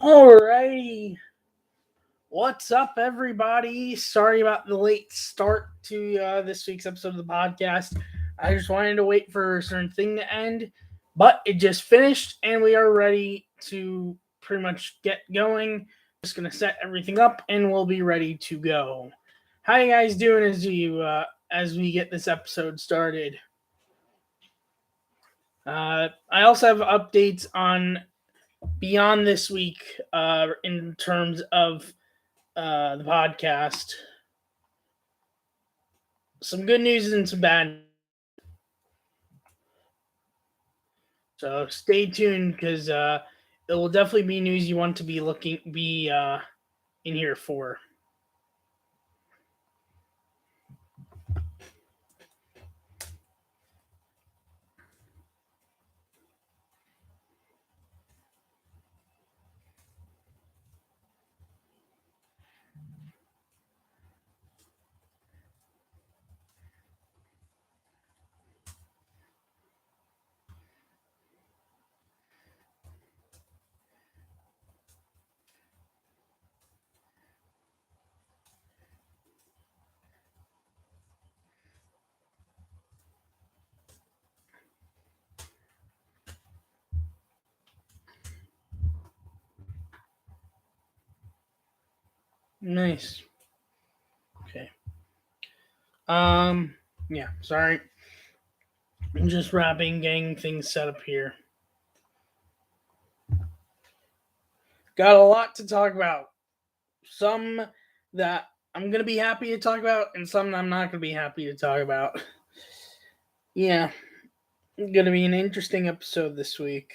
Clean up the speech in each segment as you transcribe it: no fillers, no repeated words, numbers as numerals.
Alrighty. What's up, everybody? Sorry about the late start to this week's episode of the podcast. I just wanted to wait for a certain thing to end, but it just finished and we are ready to pretty much get going. Just going to set everything up and we'll be ready to go. How you guys doing as we get this episode started? I also have updates on beyond this week in terms of the podcast. Some good news and some bad. So stay tuned because it will definitely be news you want to be in here for. Nice. Okay. Yeah, sorry. I'm just getting things set up here. Got a lot to talk about. Some that I'm going to be happy to talk about, and some I'm not going to be happy to talk about. Yeah, it's going to be an interesting episode this week.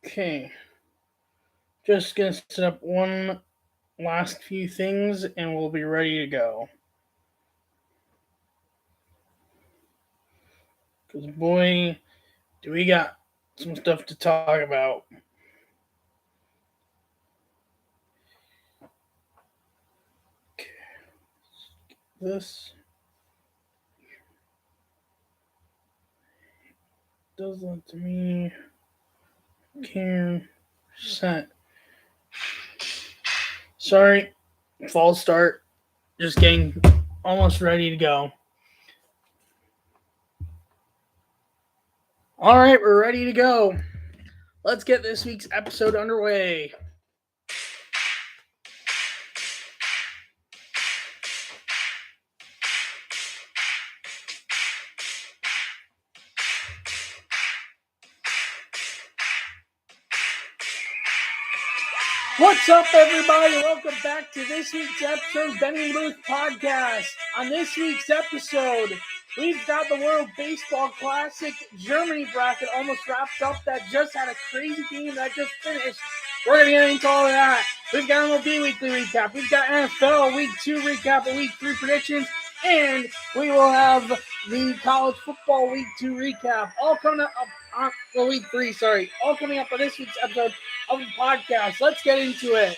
Okay. Just going to set up one last few things and we'll be ready to go. Because, boy, do we got some stuff to talk about. Okay. This does that to me. Can set. Sorry, false start. Just getting almost ready to go. All right, we're ready to go. Let's get this week's episode underway. What's up, everybody? Welcome back to this week's episode of BITBE50 podcast. On this week's episode, we've got the World Baseball Classic Germany bracket almost wrapped up. That just had a crazy game that just finished. We're going to get into all of that. We've got MLB weekly recap. We've got NFL week 2 recap and week 3 predictions. And we will have the college football week 2 recap. All coming up on the week 3, all coming up on this week's episode of the podcast. Let's get into it.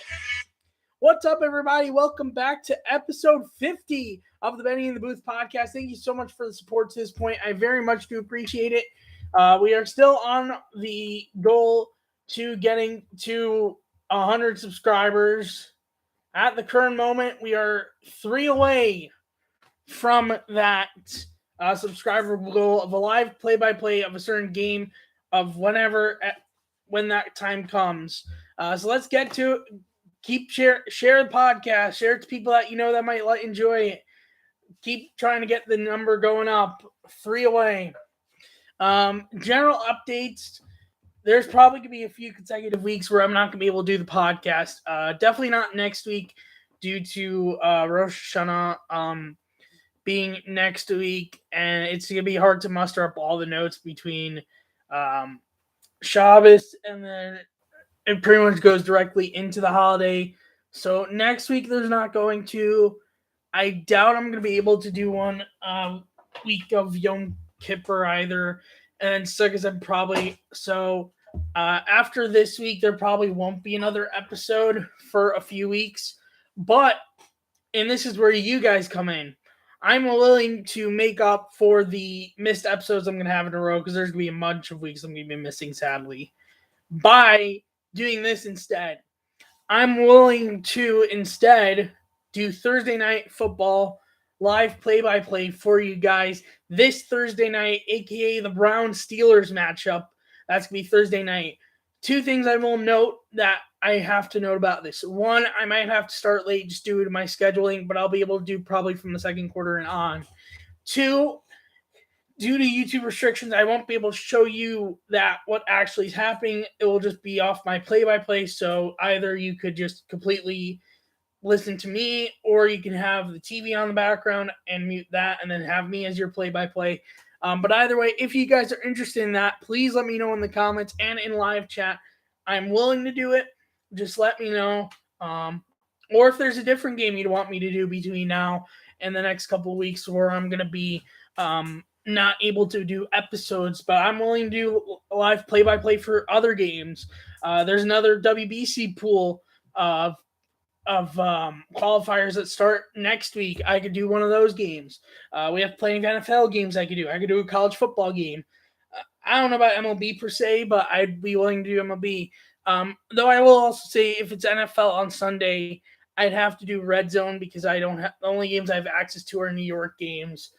What's up, everybody? Welcome back to episode 50 of the Benny in the Booth podcast. Thank you so much for the support to this point. I very much do appreciate it. We are still on the goal to getting to 100 subscribers. At the current moment, we are 3 away from that subscriber goal of a live play-by-play of a certain game of when that time comes. So let's get to it. Share the podcast. Share it to people that you know that might enjoy it. Keep trying to get the number going up. 3 away. General updates. There's probably going to be a few consecutive weeks where I'm not going to be able to do the podcast. Definitely not next week due to Rosh Hashanah being next week. And it's going to be hard to muster up all the notes between Shabbos and then it pretty much goes directly into the holiday. So next week there's not going to. I doubt I'm going to be able to do one week of Yom Kippur either. And like I said, probably. So after this week, there probably won't be another episode for a few weeks. But, and this is where you guys come in, I'm willing to make up for the missed episodes I'm going to have in a row because there's going to be a bunch of weeks I'm going to be missing, sadly, by doing this instead. I'm willing to instead do Thursday night football live play-by-play for you guys this Thursday night, aka the Browns-Steelers matchup. That's going to be Thursday night. 2 things I will note that I have to note about this. 1, I might have to start late just due to my scheduling, but I'll be able to do probably from the second quarter and on. 2, due to YouTube restrictions, I won't be able to show you that what actually is happening. It will just be off my play-by-play, so either you could just completely listen to me, or you can have the TV on the background and mute that, and then have me as your play-by-play. But either way, if you guys are interested in that, please let me know in the comments and in live chat. I'm willing to do it. Just let me know. Or if there's a different game you'd want me to do between now and the next couple of weeks where I'm going to be not able to do episodes, but I'm willing to do live play-by-play for other games. There's another WBC pool of qualifiers that start next week. I could do one of those games. We have plenty of NFL games I could do. I could do a college football game. I don't know about MLB per se, but I'd be willing to do MLB. Though I will also say if it's NFL on Sunday, I'd have to do Red Zone because I don't have the only games I have access to are New York games.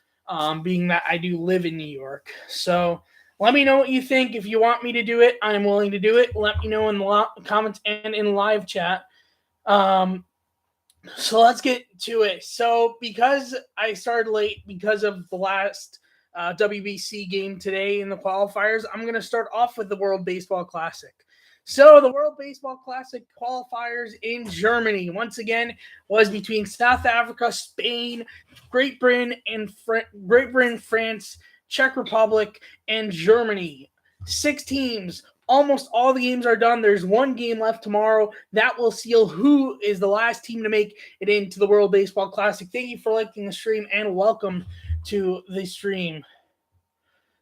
Being that I do live in New York. So let me know what you think. If you want me to do it, I'm willing to do it. Let me know in the comments and in live chat. So let's get to it. So because I started late because of the last WBC game today in the qualifiers, I'm going to start off with the World Baseball Classic. So the World Baseball Classic qualifiers in Germany, once again, was between South Africa, Spain, Great Britain, France, Czech Republic, and Germany. 6 teams. Almost all the games are done. There's 1 game left tomorrow. That will seal who is the last team to make it into the World Baseball Classic. Thank you for liking the stream and welcome to the stream.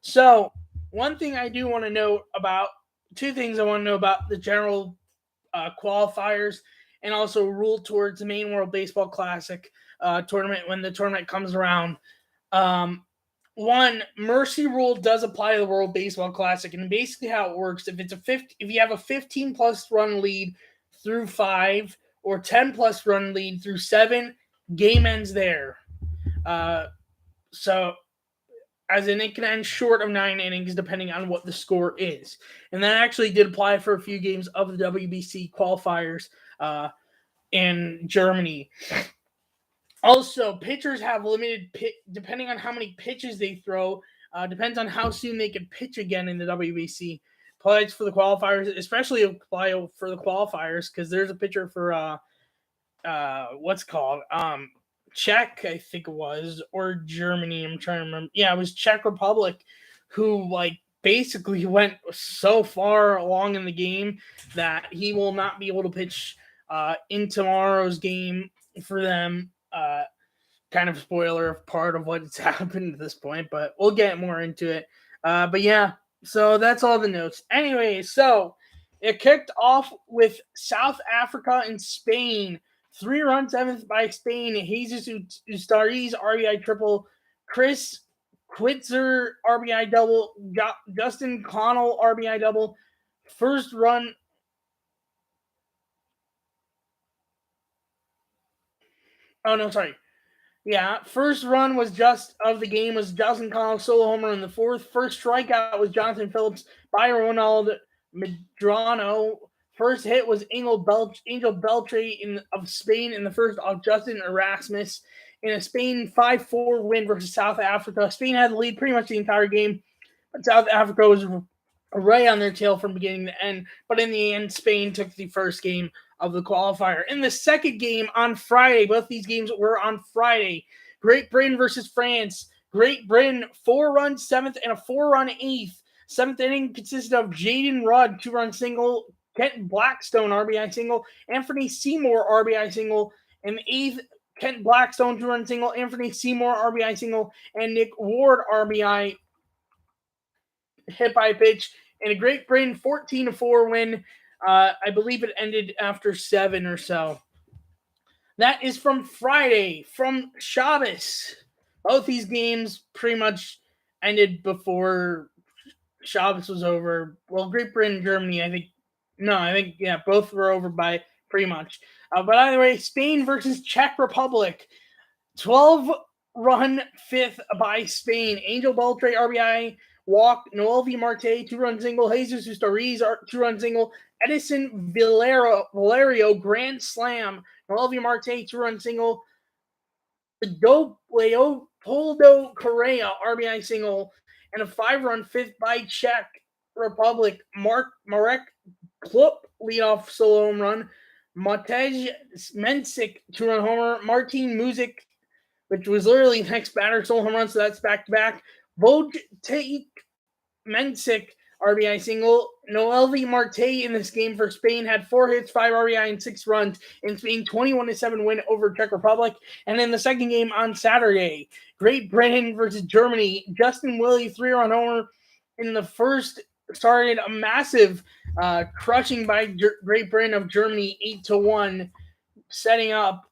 So, one thing I do want to note about 2 things I want to know about the general qualifiers and also rule towards the main World Baseball Classic tournament when the tournament comes around. 1, mercy rule does apply to the World Baseball Classic, and basically how it works, if you have a 15-plus run lead through 5 or 10-plus run lead through 7, game ends there. So as in it can end short of 9 innings depending on what the score is. And that actually did apply for a few games of the WBC qualifiers in Germany. Also, pitchers have limited depending on how many pitches they throw. Depends on how soon they can pitch again in the WBC. Applies for the qualifiers, especially apply for the qualifiers because there's a pitcher for what's called Czech, I think it was, or Germany. I'm trying to remember. Yeah, it was Czech Republic who basically went so far along in the game that he will not be able to pitch in tomorrow's game for them. Kind of spoiler of part of what's happened at this point, but we'll get more into it. But yeah, so that's all the notes. Anyway, so it kicked off with South Africa and Spain. 3-run seventh by Spain. Jesus Ustari's RBI triple. Chris Quitzer RBI double. Justin Connell RBI double. First run. Oh, no, sorry. Yeah, first run was of the game was Justin Connell's solo homer in the fourth. First strikeout was Jonathan Phillips by Ronald Medrano. First hit was Angel Beltre of Spain in the first off Justin Erasmus in a Spain 5-4 win versus South Africa. Spain had the lead pretty much the entire game, but South Africa was right on their tail from beginning to end. But in the end, Spain took the first game of the qualifier. In the second game on Friday, both these games were on Friday. Great Britain versus France. Great Britain, 4-run seventh and a 4-run eighth. Seventh inning consisted of Jaden Rudd, 2-run single, Kent Blackstone, RBI single, Anthony Seymour, RBI single, and the eighth, Kent Blackstone, 2-run single, Anthony Seymour, RBI single, and Nick Ward, RBI hit by pitch. In a Great Britain 14-4 win. I believe it ended after 7 or so. That is from Friday. From Shabbos, both these games pretty much ended before Shabbos was over. Well, Great Britain, Germany, I think, both were over by pretty much. But either way, Spain versus Czech Republic. 12-run fifth by Spain. Angel Beltre, RBI walk. Noel V. Marte, 2-run single. Jesus Ustariz, 2-run single. Edison Valerio, grand slam. Noel V. Marte, 2-run single. Leopoldo Correa, RBI single. And a 5-run fifth by Czech Republic. Marek Klup, leadoff solo home run. Matej Mensik, 2-run homer. Martin Muzik, which was literally the next batter, solo home run, so that's back-to-back. Vojtech Mensik, RBI single. Noel V. Marte in this game for Spain had 4 hits, 5 RBI, and 6 runs in Spain 21-7 win over Czech Republic. And in the second game on Saturday, Great Britain versus Germany. Justin Willie, 3-run homer in the first, started a massive crushing by Great Britain of Germany 8-1, setting up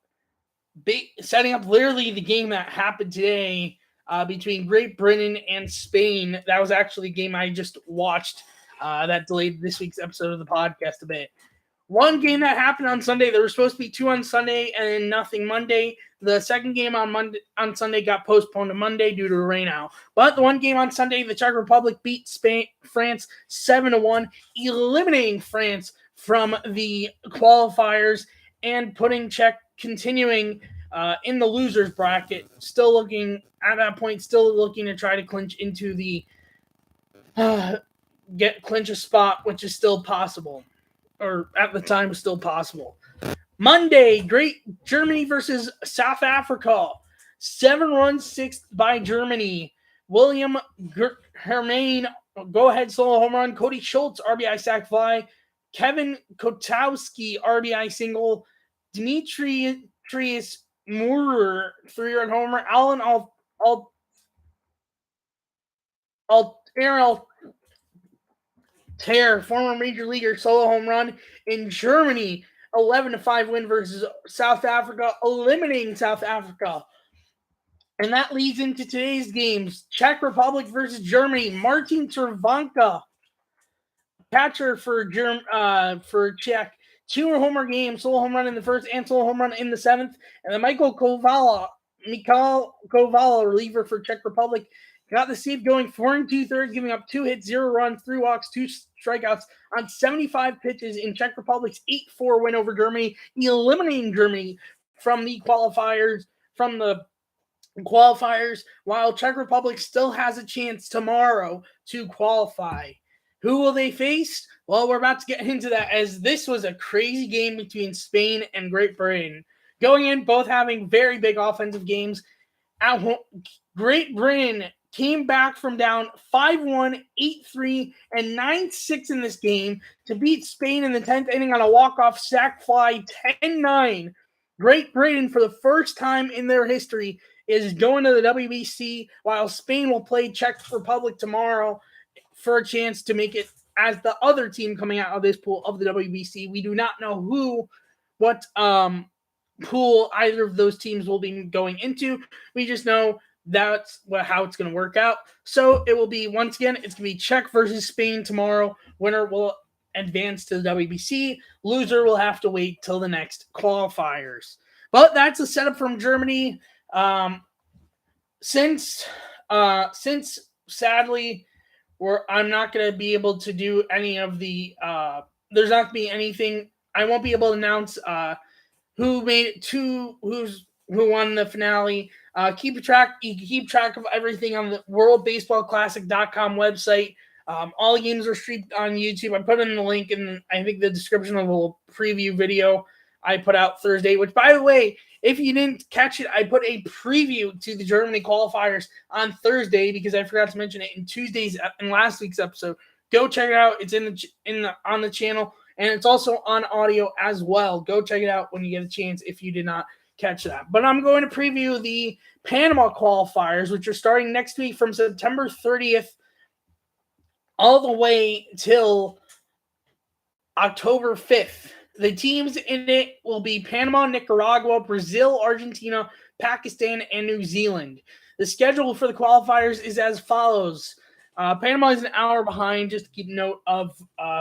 literally the game that happened today. Between Great Britain and Spain. That was actually a game I just watched that delayed this week's episode of the podcast a bit. One game that happened on Sunday. There were supposed to be 2 on Sunday and nothing Monday. The second game on Sunday got postponed to Monday due to a rainout. But the one game on Sunday, the Czech Republic beat France 7-1, eliminating France from the qualifiers and putting Czech continuing in the losers bracket, still looking to try to clinch into the clinch a spot, which is still possible, or at the time was still possible. Monday, Great Germany versus South Africa. 7-run sixth by Germany. William Hermain, go-ahead solo home run. Cody Schultz, RBI sac fly. Kevin Kotowski, RBI single. Demetrius Moorer, 3-run homer. Alan Aaron Altair, former major leaguer, solo home run. In Germany, 11-5 win versus South Africa, eliminating South Africa. And that leads into today's games. Czech Republic versus Germany. Martin Cervanka, catcher for Czech. 2-homer game, solo home run in the first and solo home run in the seventh. And then Mikhail Kovala, reliever for Czech Republic, got the save going 4 2/3, giving up 2 hits, 0 runs, 3 walks, 2 strikeouts on 75 pitches in Czech Republic's 8-4 win over Germany, eliminating Germany from the qualifiers. While Czech Republic still has a chance tomorrow to qualify. Who will they face? Well, we're about to get into that, as this was a crazy game between Spain and Great Britain. Going in, both having very big offensive games. At home, Great Britain came back from down 5-1, 8-3, and 9-6 in this game to beat Spain in the 10th inning on a walk-off sac fly 10-9. Great Britain, for the first time in their history, is going to the WBC, while Spain will play Czech Republic tomorrow for a chance to make it as the other team coming out of this pool of the WBC. We do not know what pool either of those teams will be going into. We just know that's how it's going to work out. So it will be, once again, it's going to be Czech versus Spain tomorrow. Winner will advance to the WBC. Loser will have to wait till the next qualifiers. But that's a setup from Germany. Since sadly, I'm not going to be able to do any of the there's not going to be anything. I won't be able to announce who made it to who won the finale. You can keep track of everything on the worldbaseballclassic.com website. All the games are streamed on YouTube. I put in the link in, I think, the description of the preview video I put out Thursday, which, by the way, if you didn't catch it, I put a preview to the Germany qualifiers on Thursday because I forgot to mention it in last week's episode. Go check it out. It's on the channel, and it's also on audio as well. Go check it out when you get a chance if you did not catch that. But I'm going to preview the Panama qualifiers, which are starting next week from September 30th all the way till October 5th. The teams in it will be Panama, Nicaragua, Brazil, Argentina, Pakistan, and New Zealand. The schedule for the qualifiers is as follows. Panama is an hour behind, just to keep note of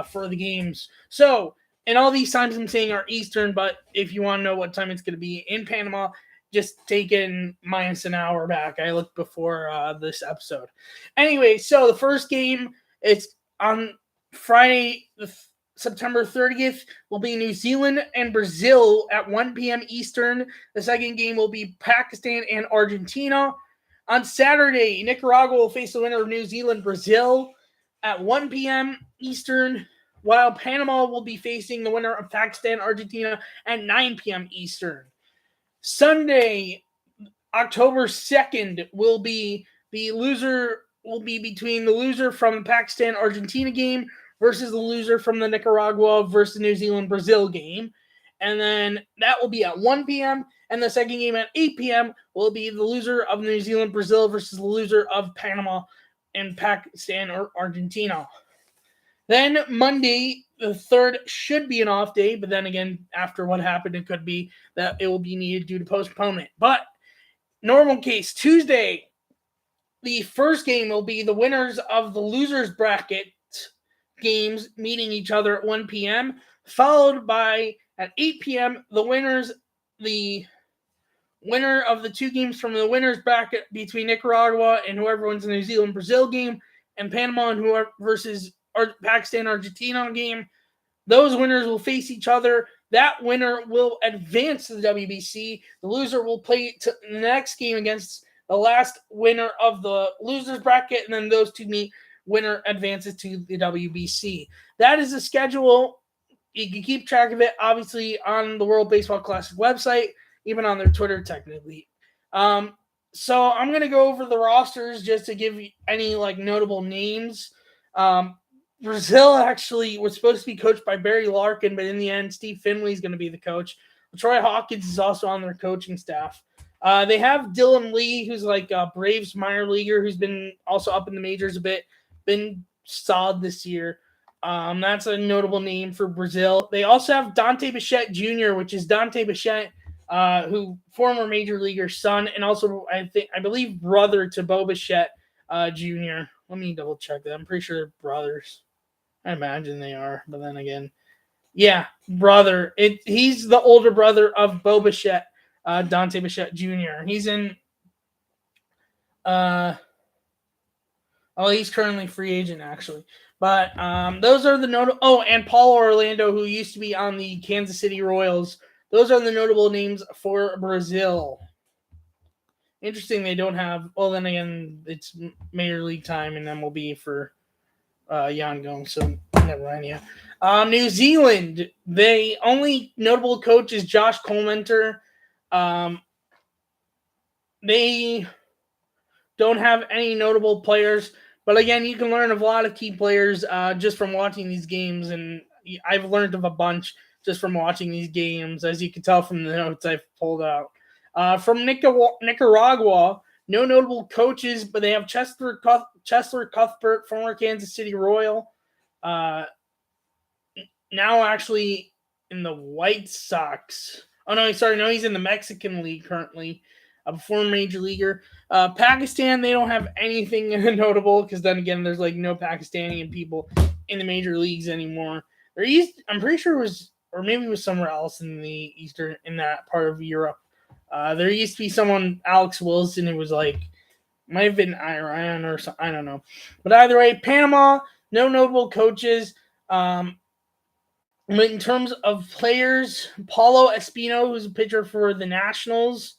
for the games. So, and all these times I'm saying are Eastern, but if you want to know what time it's going to be in Panama, just take in minus an hour back. I looked before this episode. Anyway, so the first game, it's on Friday, September 30th, will be New Zealand and Brazil at 1 p.m. Eastern. The second game will be Pakistan and Argentina. On Saturday, Nicaragua will face the winner of New Zealand-Brazil at 1 p.m. Eastern, while Panama will be facing the winner of Pakistan-Argentina at 9 p.m. Eastern. Sunday, October 2nd, will be between the loser from the Pakistan-Argentina game versus the loser from the Nicaragua versus New Zealand-Brazil game. And then that will be at 1 p.m. And the second game at 8 p.m. will be the loser of New Zealand-Brazil versus the loser of Panama and Pakistan or Argentina. Then Monday, the 3rd, should be an off day. But then again, after what happened, it could be that it will be needed due to postponement. But normal case, Tuesday, the first game will be the winners of the losers bracket games meeting each other at 1 p.m., followed by at 8 p.m. the winner of the two games from the winners bracket between Nicaragua and whoever wins the New Zealand-Brazil game, and Panama and whoever versus Pakistan-Argentina game. Those winners will face each other. That winner will advance to the WBC. The loser will play the next game against the last winner of the losers bracket, and then those two meet. Winner advances to the WBC. That is the schedule. You can keep track of it, obviously, on the World Baseball Classic website, even on their Twitter, technically. So I'm going to go over the rosters just to give you any notable names. Brazil actually was supposed to be coached by Barry Larkin, but in the end, Steve Finley is going to be the coach. Troy Hawkins is also on their coaching staff. They have Dylan Lee, who's a Braves minor leaguer, who's been also up in the majors a bit. Been solid this year. That's a notable name for Brazil. They also have Dante Bichette Jr., which is Dante Bichette, who former major leaguer son, and also I believe brother to Bo Bichette Jr. Let me double check that. I'm pretty sure they're brothers. I imagine they are, but then again, yeah, brother. He's the older brother of Bo Bichette, Dante Bichette Jr. He's in. He's currently free agent, actually. But those are the notable... Oh, and Paul Orlando, who used to be on the Kansas City Royals. Those are the notable names for Brazil. Interesting they don't have... Well, then again, it's Major League time in MLB for Jan Gomes, so never mind, yeah. New Zealand, the only notable coach is Josh Colmenter. They don't have any notable players. But again, you can learn of a lot of key players just from watching these games, and I've learned of a bunch just from watching these games, as you can tell from the notes I've pulled out. From Nicaragua, no notable coaches, but they have Chester Cuthbert, former Kansas City Royal, now actually in the White Sox. Oh, no, sorry, no, he's in the Mexican League currently, a former major leaguer. Pakistan, they don't have anything notable because then again, there's like no Pakistani people in the major leagues anymore. I'm pretty sure it was, or maybe it was somewhere else in the eastern, in that part of Europe. There used to be someone, Alex Wilson, who was like, might have been Iran or something, I don't know. But either way, Panama, no notable coaches. In terms of players, Paulo Espino, who's a pitcher for the Nationals.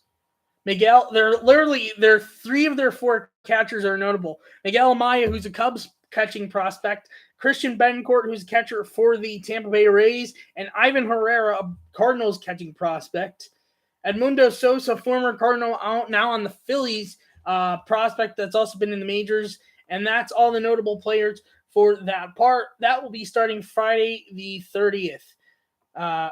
Miguel, they're three of their four catchers are notable. Miguel Amaya, who's a Cubs catching prospect. Christian Bencourt, who's a catcher for the Tampa Bay Rays. And Ivan Herrera, a Cardinals catching prospect. Edmundo Sosa, former Cardinal, now on the Phillies prospect that's also been in the majors. And that's all the notable players for that part. That will be starting Friday the 30th. I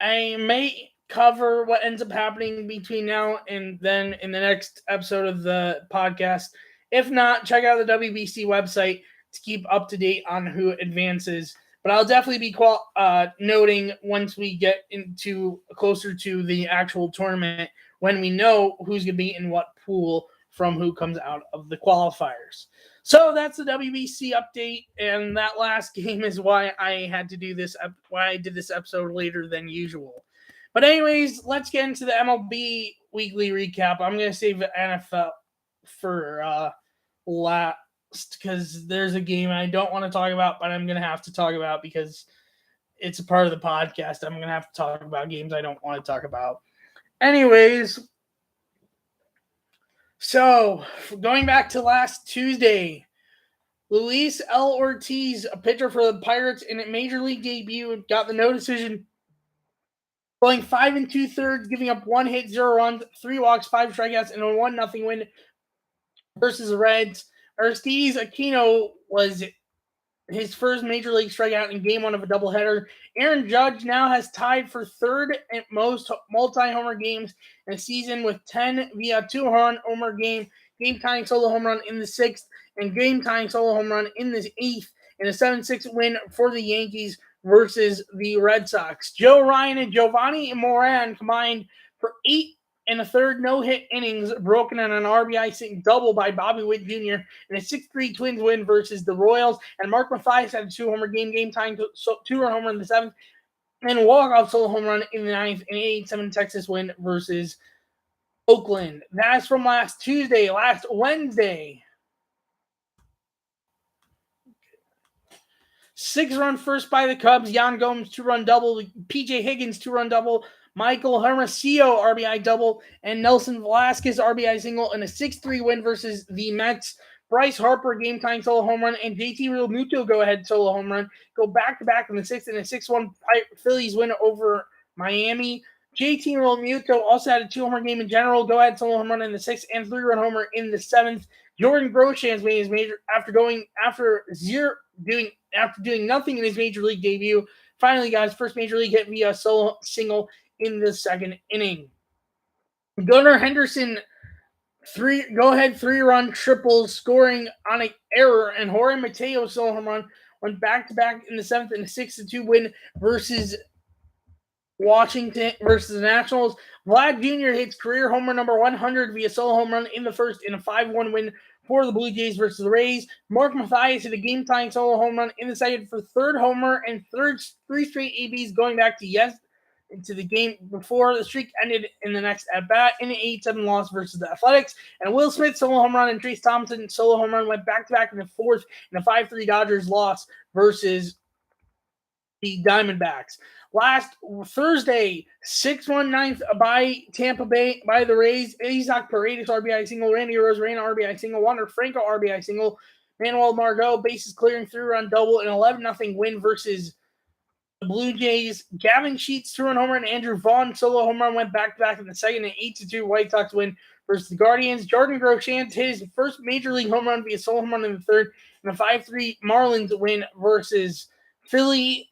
may cover what ends up happening between now and then in the next episode of the podcast. If not, check out the WBC website to keep up to date on who advances. But I'll definitely be noting once we get into closer to the actual tournament when we know who's going to be in what pool from who comes out of the qualifiers. So that's the WBC update, and that last game is why I had to do this. Why I did this episode later than usual. But anyways, let's get into the MLB weekly recap. I'm going to save the NFL for last because there's a game I don't want to talk about, but I'm going to have to talk about because it's a part of the podcast. I'm going to have to talk about games I don't want to talk about. Anyways, so going back to last Tuesday, Luis L. Ortiz, a pitcher for the Pirates in a major league debut, got the no decision, going 5 2/3, giving up 1 hit, 0 runs, 3 walks, 5 strikeouts, and a 1-0 win versus the Reds. Aristides Aquino was his first major league strikeout in game 1 of a doubleheader. Aaron Judge now has tied for third at most multi-homer games in a season with 10 via 2-run homer game-tying solo home run in the 6th, and game-tying solo home run in the 8th, in a 7-6 win for the Yankees versus the Red Sox. Joe Ryan and Giovanni Moran combined for 8 1/3 no-hit innings, broken on an RBI double by Bobby Witt Jr. in a 6-3 Twins win versus the Royals. And Mark Mathias had a 2-homer game-tying 2-run homer in the 7th, and a walk-off solo home run in the 9th, an 8-7 Texas win versus Oakland. That's from last Tuesday. Last Wednesday, 6-run first by the Cubs. Yan Gomes 2-run double. PJ Higgins 2-run double. Michael Hermosillo RBI double, and Nelson Velasquez RBI single in a 6-3 win versus the Mets. Bryce Harper game-tying solo home run, and JT Realmuto go-ahead solo home run. Go back-to-back in the 6th and a 6-1 Phillies win over Miami. JT Realmuto also had a 2-homer game in general. Go-ahead solo home run in the 6th and 3-run homer in the 7th. Jordan Groshans made his major after doing nothing in his major league debut. Finally got his first major league hit via solo single in the 2nd inning. Gunnar Henderson, go-ahead 3-run triples, scoring on an error, and Jorge Mateo solo home run went back-to-back in the 7th and a 6-2 win versus Washington versus the Nationals. Vlad Jr. hits career homer number 100 via solo home run in the 1st in a 5-1 win for the Blue Jays versus the Rays. Mark Mathias hit a game-tying solo home run in the 2nd for 3rd homer and 3 straight ABs, going back into the game before the streak ended in the next at-bat in an 8-7 loss versus the Athletics. And Will Smith solo home run and Trace Thompson solo home run went back-to-back in the 4th in a 5-3 Dodgers loss versus the Diamondbacks. Last Thursday, 6-1 9th by Tampa Bay by the Rays. Isaac Paredes RBI single, Randy Arozarena RBI single, Wander Franco RBI single, Manuel Margot bases clearing 3-run double, an 11-0 win versus the Blue Jays, Gavin Sheets, 2-run homer, and Andrew Vaughn, solo home run, went back-to-back in the second, and 8-2 White Sox win versus the Guardians. Jordan Groshans hit his first major league home run via solo home run in the third, and a 5-3 Marlins win versus Philly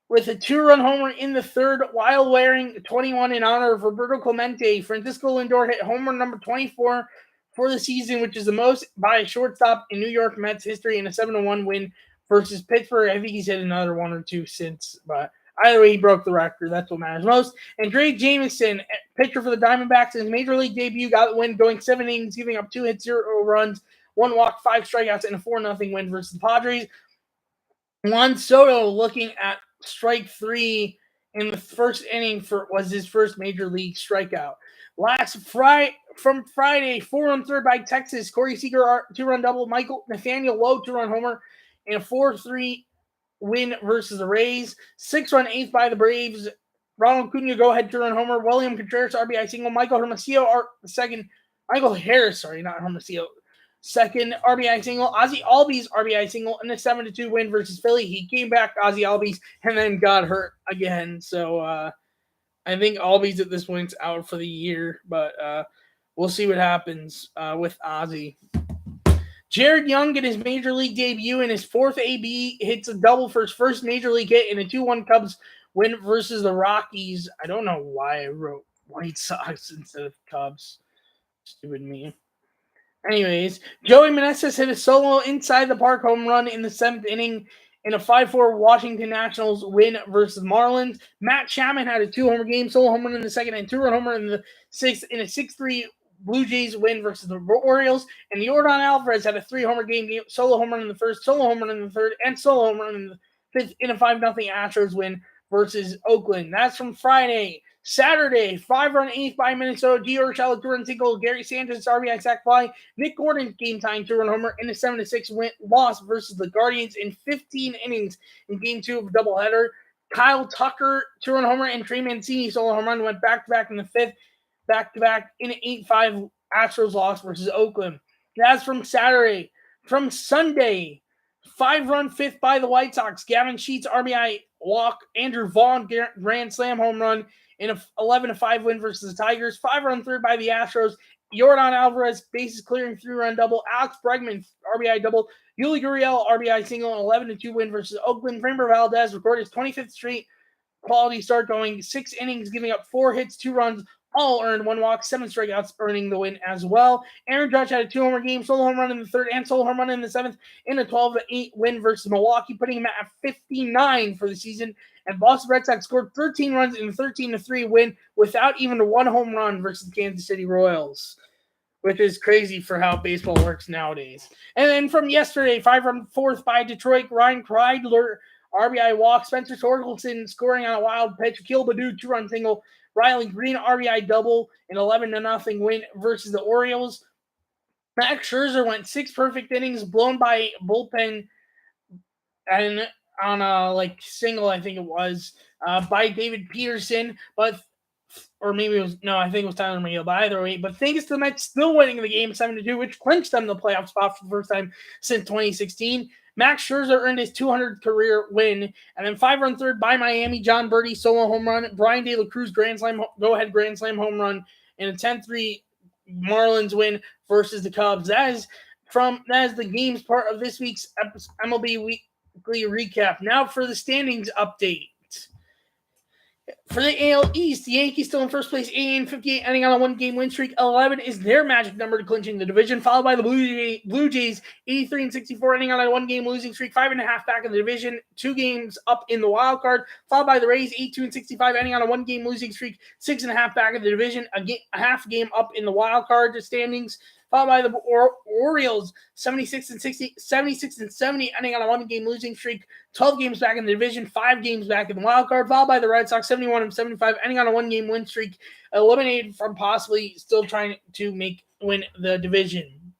with a 2-run homer in the third while wearing 21 in honor of Roberto Clemente. Francisco Lindor hit homer number 24 for the season, which is the most by a shortstop in New York Mets history, in a 7-1 win versus Pittsburgh. I think he's hit another one or two since, but either way, he broke the record. That's what matters most. And Drake Jamieson, pitcher for the Diamondbacks, in his major league debut, got the win, going 7 innings, giving up 2 hits, 0 runs, 1 walk, 5 strikeouts, and a 4-0 win versus the Padres. Juan Soto, looking at strike 3 in the first inning, was his first major league strikeout. From Friday, 4-run third by Texas, Corey Seager, 2-run double, Nathaniel Lowe, 2-run homer, and a 4-3 win versus the Rays. 6-run eighth by the Braves, Ronald Acuna, go-ahead 2-run homer, William Contreras, RBI single, Michael Harris, not Hermosillo, second RBI single, Ozzie Albies RBI single, and a 7-2 win versus Philly. He came back, Ozzie Albies, and then got hurt again. So I think Albies at this point's out for the year, but we'll see what happens with Ozzie. Jared Young get his major league debut in his fourth AB, hits a double for his first major league hit in a 2-1 Cubs win versus the Rockies. I don't know why I wrote White Sox instead of Cubs. Stupid me. Anyways, Joey Meneses hit a solo inside the park home run in the 7th inning in a 5-4 Washington Nationals win versus Marlins. Matt Chapman had a 2-homer game, solo home run in the second, and 2-run homer in the 6th in a 6-3 Blue Jays win versus the Orioles. And Yordan Alvarez had a 3-homer game, solo home run in the first, solo home run in the third, and solo home run in the 5th in a 5-0 Astros win versus Oakland. That's from Friday. Saturday, 5-run eighth by Minnesota, Gio Urshela, 2-run single, Gary Sanchez, RBI sac fly, Nick Gordon, game-tying 2-run homer, in a 7-6 win loss versus the Guardians in 15 innings in Game 2 of a doubleheader. Kyle Tucker, 2-run homer, and Trey Mancini, solo home run, went back-to-back in the 5th, back-to-back in an 8-5 Astros loss versus Oakland. That's from Saturday. From Sunday, 5-run fifth by the White Sox, Gavin Sheets, RBI walk, Andrew Vaughn, grand slam home run, in an 11-5 win versus the Tigers. 5-run third by the Astros, Yordan Alvarez, bases clearing 3-run double, Alex Bregman, RBI double, Yuli Gurriel, RBI single, an 11-2 win versus Oakland. Framber Valdez recorded his 25th straight quality start, going 6 innings, giving up 4 hits, 2 runs, all earned, 1 walk, 7 strikeouts, earning the win as well. Aaron Judge had a 2-homer game, solo home run in the 3rd, and solo home run in the 7th, in a 12-8 win versus Milwaukee, putting him at 59 for the season. And Boston Red Sox scored 13 runs in a 13-3 win without even 1 home run versus the Kansas City Royals, which is crazy for how baseball works nowadays. And then from yesterday, 5-run fourth by Detroit, Ryan Kreidler, RBI walk, Spencer Torkelson scoring on a wild pitch, Akil Baddoo, 2-run single, Riley Green, RBI double, an 11-0 win versus the Orioles. Max Scherzer went 6 perfect innings, blown by bullpen, and on a single, I think it was, by David Peterson, or maybe it was, no, I think it was Tyler McGill, but either way. But thanks to the Mets still winning the game 7-2, which clinched them the playoff spot for the first time since 2016. Max Scherzer earned his 200th career win, and then 5-run third by Miami, John Birdie, solo home run, Brian De La Cruz, go-ahead grand slam home run, and a 10-3 Marlins win versus the Cubs. That is the games part of this week's MLB Weekly Recap. Now for the standings update. For the AL East, the Yankees still in first place, 88-58, ending on a 1-game win streak. 11 is their magic number to clinching the division, followed by the Blue Jays, 83-64, ending on a 1-game losing streak, 5.5 back in the division, 2 games up in the wild card, followed by the Rays, 82-65, ending on a 1-game losing streak, 6.5 back in the division, a half game up in the wild card standings, followed by the Orioles, 76-70, ending on a 1-game losing streak, 12 games back in the division, 5 games back in the wild card, followed by the Red Sox, 71-75, ending on a 1-game win streak, eliminated from possibly still trying to win the division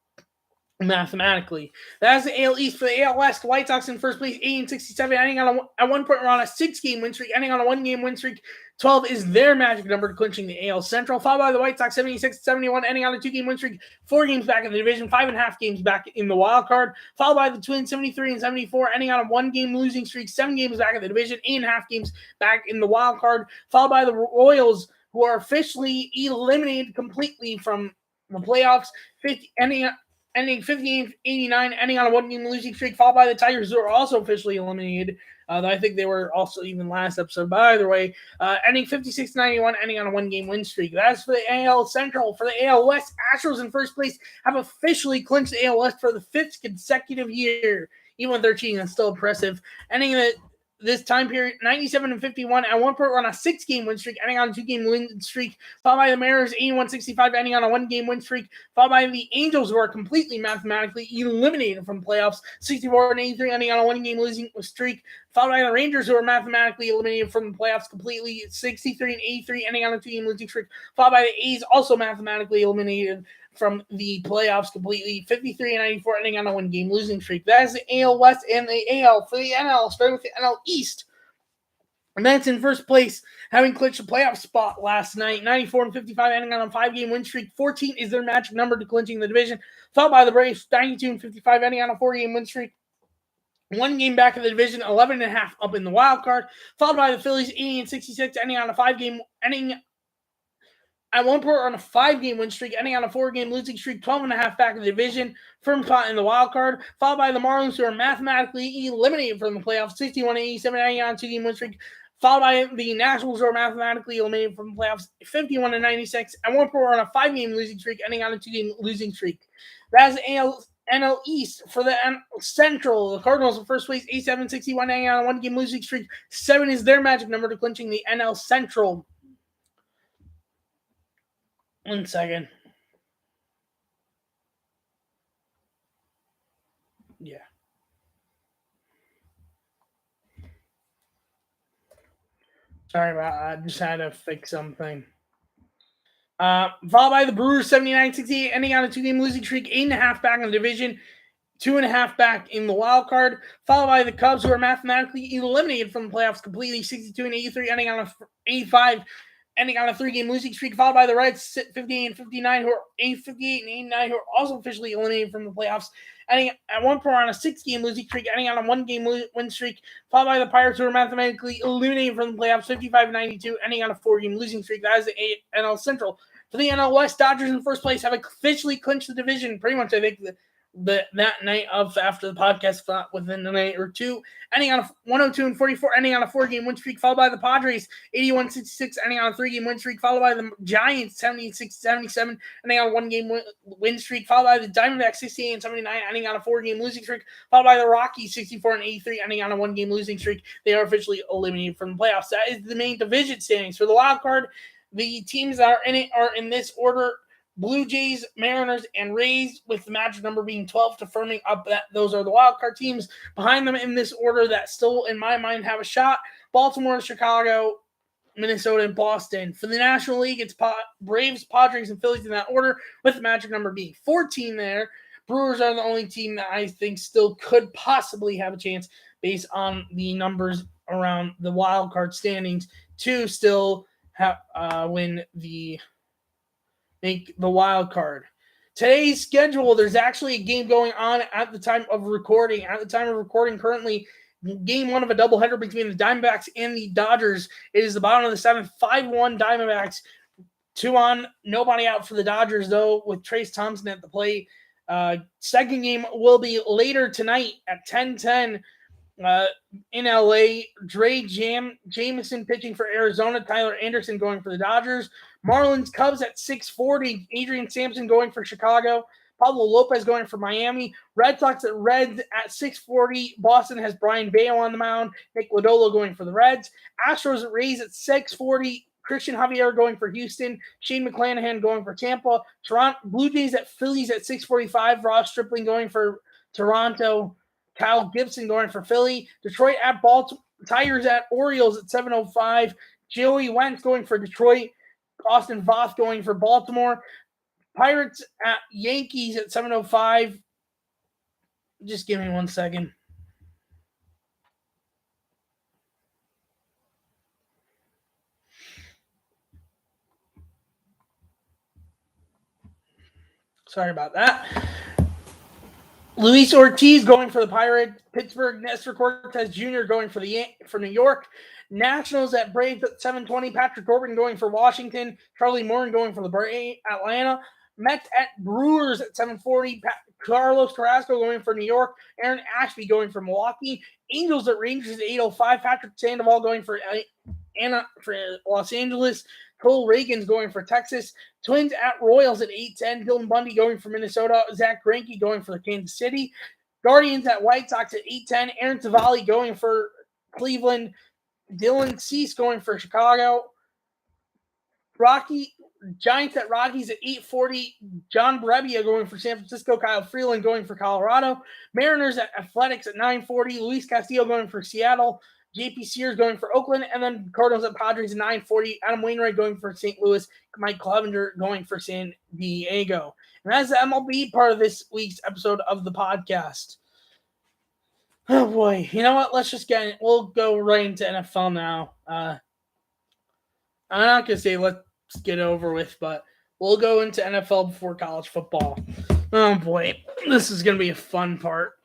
mathematically. That's the AL East. For the AL West, White Sox in first place, 80-67, ending on at one point we're on a 6-game win streak, ending on a 1-game win streak, 12 is their magic number, clinching the AL Central, followed by the White Sox 76-71, ending on a 2-game win streak, 4 games back in the division, 5.5 games back in the wild card, followed by the Twins 73-74, ending on a 1-game losing streak, 7 games back in the division, 8.5 games back in the wild card, followed by the Royals, who are officially eliminated completely from the playoffs, ending 50-89, ending on a 1-game losing streak, followed by the Tigers, who are also officially eliminated. I think they were also even last episode, but either way, ending 56-91, ending on a 1-game win streak. That's for the AL Central. For the AL West, Astros in first place have officially clinched the AL West for the 5th consecutive year. Even with their cheating, that's still impressive. Ending this time period, 97-51, at one point on a 6-game win streak, ending on a 2-game win streak, followed by the Mariners 81-65, ending on a 1-game win streak, followed by the Angels, who are completely mathematically eliminated from playoffs, 64-83, ending on a 1-game losing streak, followed by the Rangers, who are mathematically eliminated from the playoffs completely, 63-83, ending on a 2-game losing streak, followed by the A's, also mathematically eliminated from the playoffs completely, 53-94, ending on a 1-game losing streak. That is the AL West and the AL. For the NL, starting with the NL East. And that's in first place, having clinched a playoff spot last night, 94-55, ending on a 5-game win streak. 14 is their magic number to clinching the division, followed by the Braves, 92-55, ending on a 4-game win streak. 1 game back in the division, 11.5 up in the wild card, followed by the Phillies, 80-66, ending on a 5-game, ending at one point on a 5-game win streak, ending on a 4-game losing streak, 12.5 back in the division, firm spot in the wild card, followed by the Marlins, who are mathematically eliminated from the playoffs, 61-87, ending on a 2-game win streak, followed by the Nationals, who are mathematically eliminated from the playoffs, 51-96, at one point on a 5-game losing streak, ending on a 2-game losing streak. That's NL East. For the NL Central, the Cardinals in first place, 87-61, ending on a 1-game losing streak. 7 is their magic number to clinching the NL Central. 1 second. Yeah. Sorry about that. I just had to fix something. Followed by the Brewers, 79-68, ending on a 2-game losing streak, 8.5 back in the division, 2.5 back in the wild card, followed by the Cubs, who are mathematically eliminated from the playoffs completely, 62-83, ending on a 85, ending on a 3-game losing streak, followed by the Reds, 58-59, who are 58-89, who are also officially eliminated from the playoffs, ending at one point on a 6-game losing streak, ending on a 1-game win streak, followed by the Pirates, who are mathematically eliminated from the playoffs, 55-92, ending on a 4-game losing streak. That is the NL Central. For the NL West, Dodgers in first place have officially clinched the division. Pretty much, I think, that night of after the podcast fought within the night or two, ending on a 102-44, ending on a 4-game win streak, followed by the Padres 81-66, ending on a 3-game win streak, followed by the Giants 76-77, ending on a 1-game win streak, followed by the Diamondbacks 68-79, ending on a 4-game losing streak, followed by the Rockies 64-83, ending on a 1-game losing streak. They are officially eliminated from the playoffs. That is the main division standings. For the wild card, the teams that are in it are in this order: Blue Jays, Mariners, and Rays, with the magic number being 12 to firming up that those are the wildcard teams. Behind them in this order that still, in my mind, have a shot: Baltimore, Chicago, Minnesota, and Boston. For the National League, it's Braves, Padres, and Phillies in that order, with the magic number being 14 there. Brewers are the only team that I think still could possibly have a chance, based on the numbers around the wildcard standings, to still make the wild card. Today's schedule, there's actually a game going on at the time of recording. At the time of recording, currently, game 1 of a doubleheader between the Diamondbacks and the Dodgers. It is the bottom of the 7th, 5-1 Diamondbacks, 2 on, nobody out for the Dodgers, though, with Trace Thompson at the plate. Second game will be later tonight at 10:10. In LA, Jameson pitching for Arizona, Tyler Anderson going for the Dodgers, Marlins Cubs at 6:40, Adrian Sampson going for Chicago, Pablo Lopez going for Miami, Red Sox at Reds at 6:40, Boston has Brian Bayo on the mound, Nick Lodolo going for the Reds, Astros at Rays at 6:40, Christian Javier going for Houston, Shane McClanahan going for Tampa, Toronto Blue Jays at Phillies at 6:45, Ross Stripling going for Toronto, Kyle Gibson going for Philly, Detroit at Baltimore, Tigers at Orioles at 7:05, Joey Wentz going for Detroit, Austin Voth going for Baltimore, Pirates at Yankees at 7:05. Just give me 1 second. Sorry about that. Luis Ortiz going for the Pirates. Pittsburgh, Nestor Cortez Jr. going for New York. Nationals at Braves at 7:20. Patrick Corbin going for Washington. Charlie Morton going for the Atlanta. Mets at Brewers at 7:40. Carlos Carrasco going for New York. Aaron Ashby going for Milwaukee. Angels at Rangers at 8:05. Patrick Sandoval going for Los Angeles. Cole Reagan's going for Texas. Twins at Royals at 8:10. Dylan Bundy going for Minnesota. Zach Greinke going for Kansas City. Guardians at White Sox at 8:10. Aaron Savali going for Cleveland. Dylan Cease going for Chicago. Giants at Rockies at 8:40. John Brebbia going for San Francisco. Kyle Freeland going for Colorado. Mariners at Athletics at 9:40. Luis Castillo going for Seattle. JP Sears going for Oakland. And then Cardinals at Padres at 9:40. Adam Wainwright going for St. Louis. Mike Clevenger going for San Diego. And that's the MLB part of this week's episode of the podcast. Oh boy. You know what? Let's just we'll go right into NFL now. I'm not going to say let's get over with, but we'll go into NFL before college football. Oh boy. This is going to be a fun part.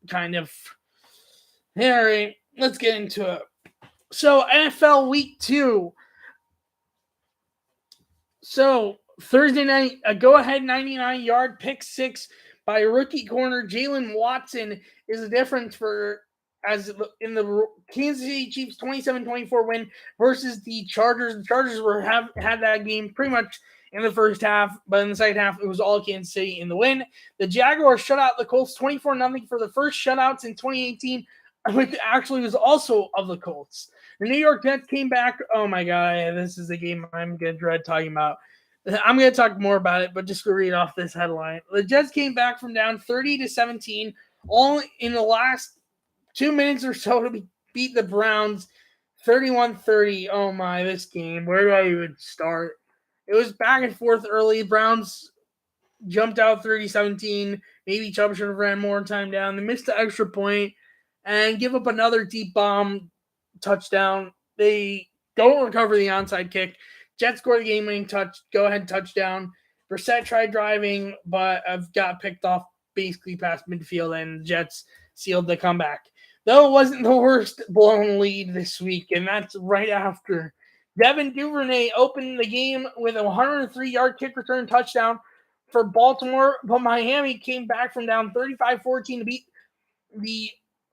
Kind of. All right. Let's get into it. So, NFL Week 2. So, Thursday night, a go-ahead 99-yard pick six by rookie corner Jalen Watson is the difference in the Kansas City Chiefs 27-24 win versus the Chargers. The Chargers had that game pretty much in the first half, but in the second half, it was all Kansas City in the win. The Jaguars shut out the Colts 24-0 for the first shutouts in 2018, which actually was also of the Colts. The New York Jets came back. Oh my God, this is the game I'm going to dread talking about. I'm going to talk more about it, but just to read off this headline. The Jets came back from down 30-17, all in the last 2 minutes or so to beat the Browns 31-30. Oh my, this game. Where do I even start? It was back and forth early. Browns jumped out 30-17. Maybe Chubb should have ran more time down. They missed the extra point and give up another deep bomb touchdown. They don't recover the onside kick. Jets score the game-winning go-ahead touchdown. Brissett tried driving, but got picked off basically past midfield, and the Jets sealed the comeback. Though it wasn't the worst blown lead this week, and that's right after. Devin Duvernay opened the game with a 103-yard kick return touchdown for Baltimore, but Miami came back from down 35-14 to beat the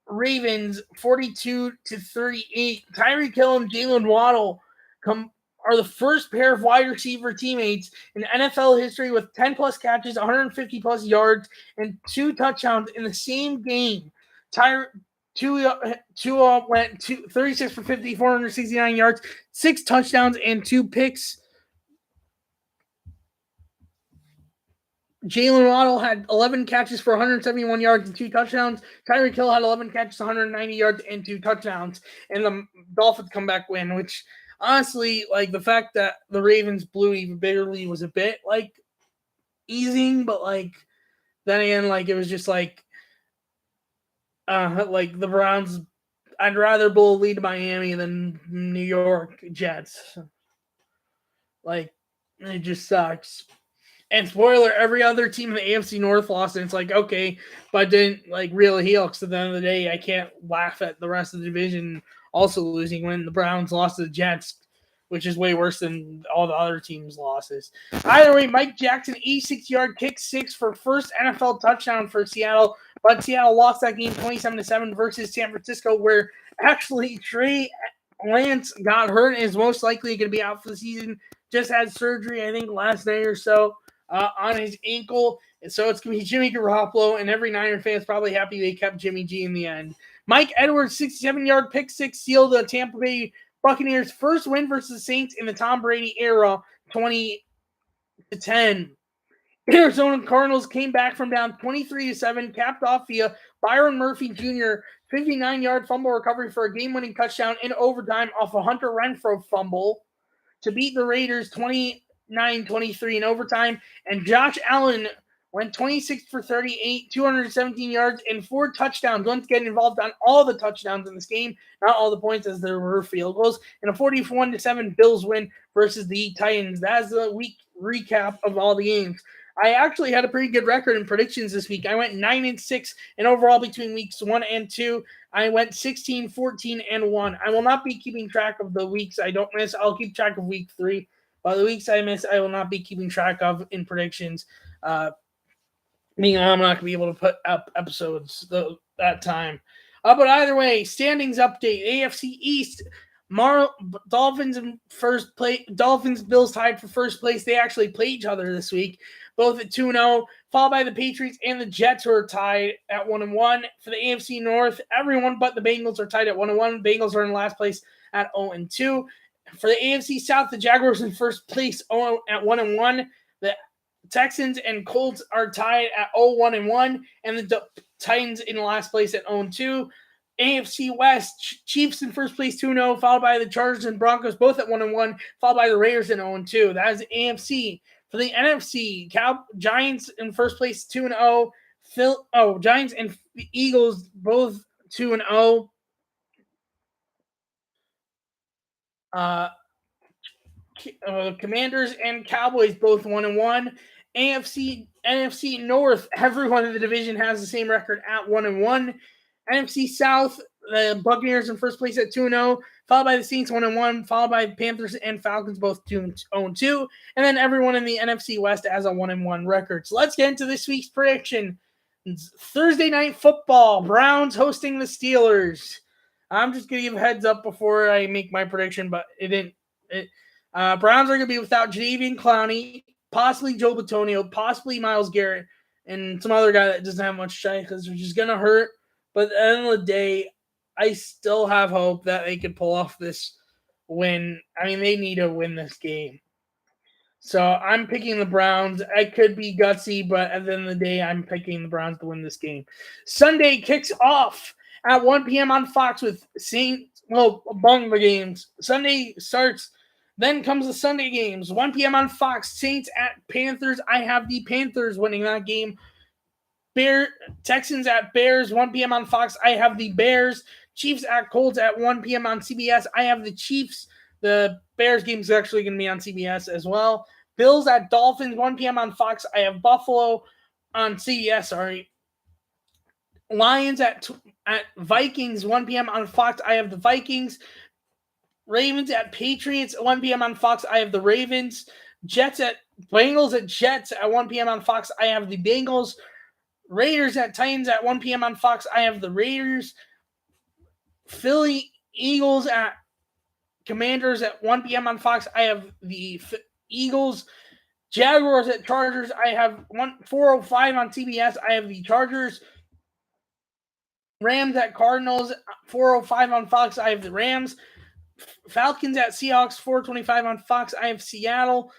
Ravens 42-38. Tyreek Hill and Jalen Waddle are the first pair of wide receiver teammates in NFL history with 10-plus catches, 150-plus yards, and 2 touchdowns in the same game. Tua went 36 for 50, 469 yards, 6 touchdowns, and 2 picks. Jalen Waddle had 11 catches for 171 yards and 2 touchdowns. Tyreek Hill had 11 catches, 190 yards, and 2 touchdowns. And the Dolphins comeback win, which honestly, like the fact that the Ravens blew even bigger lead was a bit like easing, but like then again, like it was just like the Browns. I'd rather blow a lead to Miami than New York Jets. Like it just sucks. And spoiler, every other team in the AFC North lost, and it's like, okay, but I didn't like really heal, because at the end of the day, I can't laugh at the rest of the division also losing when the Browns lost to the Jets, which is way worse than all the other teams' losses. Either way, Mike Jackson, 86-yard kick six for first NFL touchdown for Seattle, but Seattle lost that game 27-7 versus San Francisco, where actually Trey Lance got hurt and is most likely going to be out for the season. Just had surgery, I think, last night or so. On his ankle, and so it's going to be Jimmy Garoppolo, and every Niner fan is probably happy they kept Jimmy G in the end. Mike Edwards' 67-yard pick six sealed the Tampa Bay Buccaneers' first win versus the Saints in the Tom Brady era, 20-10. Arizona Cardinals came back from down 23-7, capped off via Byron Murphy Jr. 59-yard fumble recovery for a game-winning touchdown in overtime off a Hunter Renfrow fumble to beat the Raiders 29-23 in overtime, and Josh Allen went 26 for 38, 217 yards, and 4 touchdowns. Once getting involved on all the touchdowns in this game, not all the points as there were field goals, and a 41-7 Bills win versus the Titans. That's the week recap of all the games. I actually had a pretty good record in predictions this week. I went 9-6, and overall between weeks 1 and 2, I went 16, 14, and 1. I will not be keeping track of the weeks I don't miss. I'll keep track of week 3. But the weeks I miss, I will not be keeping track of in predictions. Meaning I'm not going to be able to put up episodes that time. But either way, standings update. AFC East, Dolphins in first place. Dolphins, Bills tied for first place. They actually play each other this week, both at 2-0, followed by the Patriots and the Jets, who are tied at 1-1. For the AFC North, everyone but the Bengals are tied at 1-1. Bengals are in last place at 0-2. For the AFC South, the Jaguars in first place at 1-1. The Texans and Colts are tied at 0-1, and the Titans in last place at 0-2. AFC West, Chiefs in first place 2-0, followed by the Chargers and Broncos both at 1-1, followed by the Raiders at 0-2. That is AFC. For the NFC, Giants in first place 2-0. Giants and the Eagles both 2-0. Commanders and Cowboys both 1-1. NFC North, everyone in the division has the same record at 1-1. NFC South, the Buccaneers in first place at 2-0, followed by the Saints 1-1, followed by Panthers and Falcons both 2-2, and then everyone in the NFC West has a 1-1 record. So let's get into this week's prediction. It's Thursday Night Football, Browns hosting the Steelers. I'm just going to give a heads up before I make my prediction, but it didn't. Browns are going to be without Jadeveon Clowney, possibly Joe Bitonio, possibly Myles Garrett, and some other guy that doesn't have much shine because they're just going to hurt. But at the end of the day, I still have hope that they could pull off this win. I mean, they need to win this game. So I'm picking the Browns. I could be gutsy, but at the end of the day, I'm picking the Browns to win this game. Sunday kicks off at 1 p.m. on Fox with Saints. Well, among the games. Sunday starts. Then comes the Sunday games. 1 p.m. on Fox. Saints at Panthers. I have the Panthers winning that game. Texans at Bears. 1 p.m. on Fox. I have the Bears. Chiefs at Colts at 1 p.m. on CBS. I have the Chiefs. The Bears game is actually going to be on CBS as well. Bills at Dolphins. 1 p.m. on Fox. I have Buffalo on CBS. Sorry. Lions at Vikings. 1 p.m. on Fox. I have the Vikings. Ravens at Patriots, 1 p.m. on Fox. I have the Ravens. Bengals at Jets at 1 p.m. on Fox. I have the Bengals. Raiders at Titans at 1 p.m. on Fox. I have the Raiders. Philly Eagles at Commanders at 1 p.m. on Fox. I have the Eagles. Jaguars at Chargers. I have 4:05 on TBS. I have the Chargers. Rams at Cardinals, 4:05 on Fox. I have the Rams. Falcons at Seahawks, 4:25 on Fox. I have Seattle.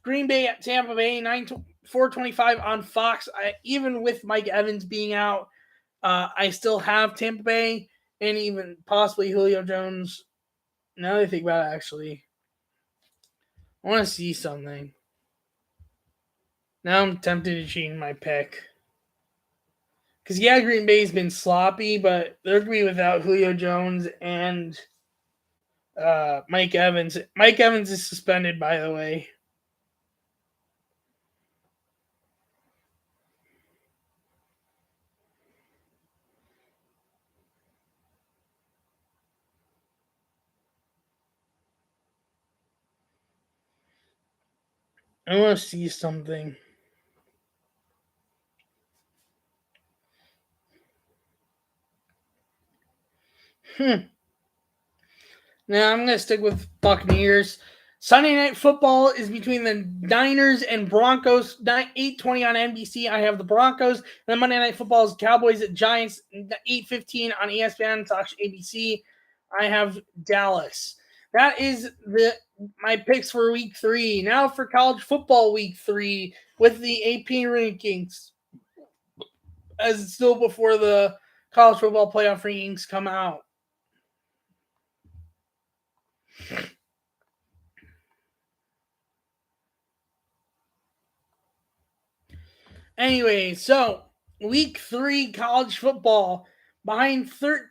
Green Bay at Tampa Bay, 4:25 on Fox. Even with Mike Evans being out, I still have Tampa Bay and even possibly Julio Jones. Now that I think about it, actually, I want to see something. Now I'm tempted to change my pick. Because, yeah, Green Bay's been sloppy, but they're going to be without Julio Jones and Mike Evans. Mike Evans is suspended, by the way. I want to see something. Now I'm going to stick with Buccaneers. Sunday Night Football is between the Niners and Broncos, 8:20 on NBC. I have the Broncos. And then Monday Night Football is Cowboys at Giants, 8:15 on ESPN/ABC. I have Dallas. That is my picks for Week 3. Now for college football Week 3 with the AP rankings, as it's still before the college football playoff rankings come out. Anyway, so Week 3 college football behind third.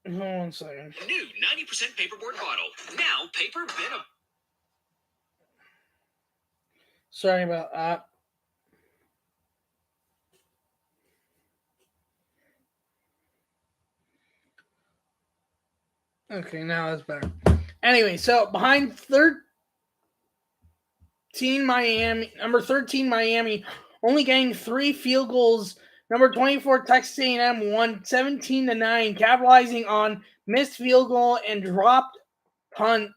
Hold on a second. New 90% paperboard bottle. Now paper bin. Sorry about that. Okay, now that's better. Anyway, so behind number 13 Miami, only getting 3 field goals. Number 24 Texas A&M won 17-9, capitalizing on missed field goal and dropped punts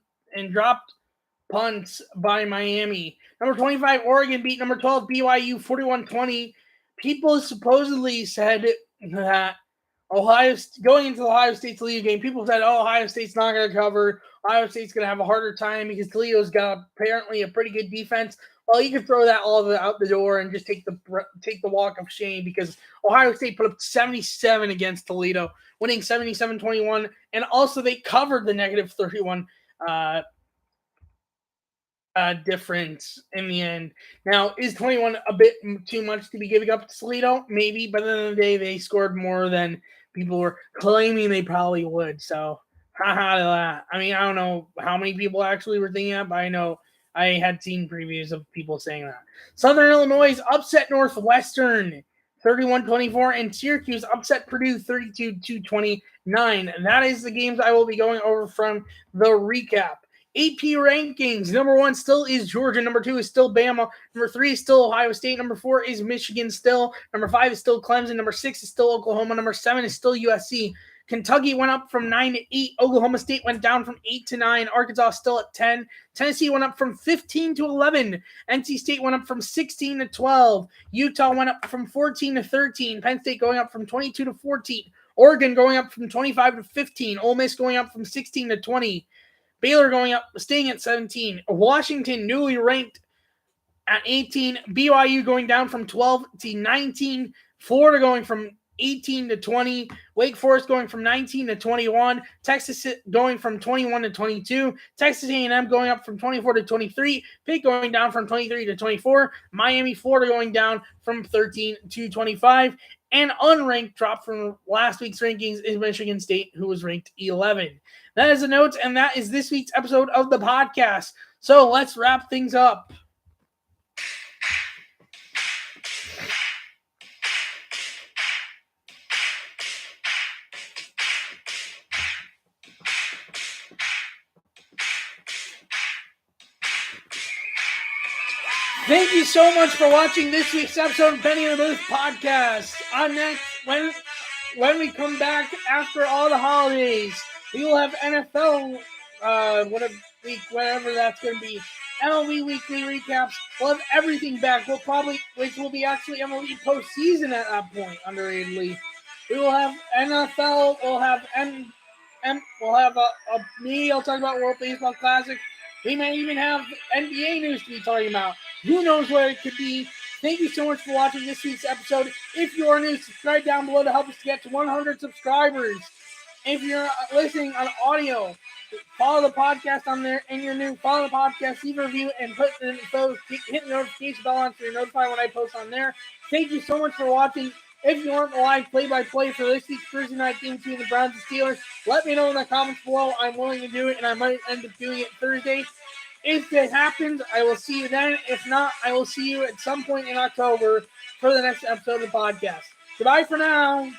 by Miami. Number 25 Oregon beat number 12 BYU 41-20. People supposedly said that going into the Ohio State Toledo game, people said, "Oh, Ohio State's not going to cover. Ohio State's going to have a harder time because Toledo's got apparently a pretty good defense." Well, you could throw that all out the door and just take the walk of shame because Ohio State put up 77 against Toledo, winning 77-21, and also they covered the negative 31 difference in the end. Now, is 21 a bit too much to be giving up to Toledo? Maybe, but at the end of the day, they scored more than people were claiming they probably would. So, haha to that. I mean, I don't know how many people actually were thinking that, but I know I had seen previews of people saying that. Southern Illinois upset Northwestern 31-24, and Syracuse upset Purdue 32-29. That is the games I will be going over from the recap. AP rankings. Number 1 still is Georgia. Number 2 is still Bama. Number 3 is still Ohio State. Number 4 is Michigan still. Number 5 is still Clemson. Number 6 is still Oklahoma. Number 7 is still USC. Kentucky went up from 9 to 8. Oklahoma State went down from 8 to 9. Arkansas still at 10. Tennessee went up from 15 to 11. NC State went up from 16 to 12. Utah went up from 14 to 13. Penn State going up from 22 to 14. Oregon going up from 25 to 15. Ole Miss going up from 16 to 20. Baylor going up, staying at 17. Washington newly ranked at 18. BYU going down from 12 to 19. Florida going from 18 to 20. Wake Forest going from 19 to 21. Texas going from 21 to 22. Texas A&M going up from 24 to 23. Pitt going down from 23 to 24. Miami, Florida going down from 13 to 25. And unranked drop from last week's rankings is Michigan State, who was ranked 11. That is the notes, and that is this week's episode of the podcast. So let's wrap things up. Thank you so much for watching this week's episode of Penny in the Booth podcast. On next, when we come back after all the holidays, we will have NFL, whatever that's going to be. MLB weekly recaps. We'll have everything back. Which will be actually MLB postseason at that point, underratedly. We will have NFL. We'll have me. I'll talk about World Baseball Classic. We may even have NBA news to be talking about. Who knows what it could be. Thank you so much for watching this week's episode. If you are new, subscribe down below to help us get to 100 subscribers. If you're listening on audio, follow the podcast on there, and you're new, follow the podcast, leave a review, and hit the notification bell on so you're notified when I post on there. Thank you so much for watching. If you want the live play-by-play for this week's Thursday night game between the Browns and Steelers, let me know in the comments below. I'm willing to do it, and I might end up doing it Thursday. If it happens, I will see you then. If not, I will see you at some point in October for the next episode of the podcast. Goodbye for now.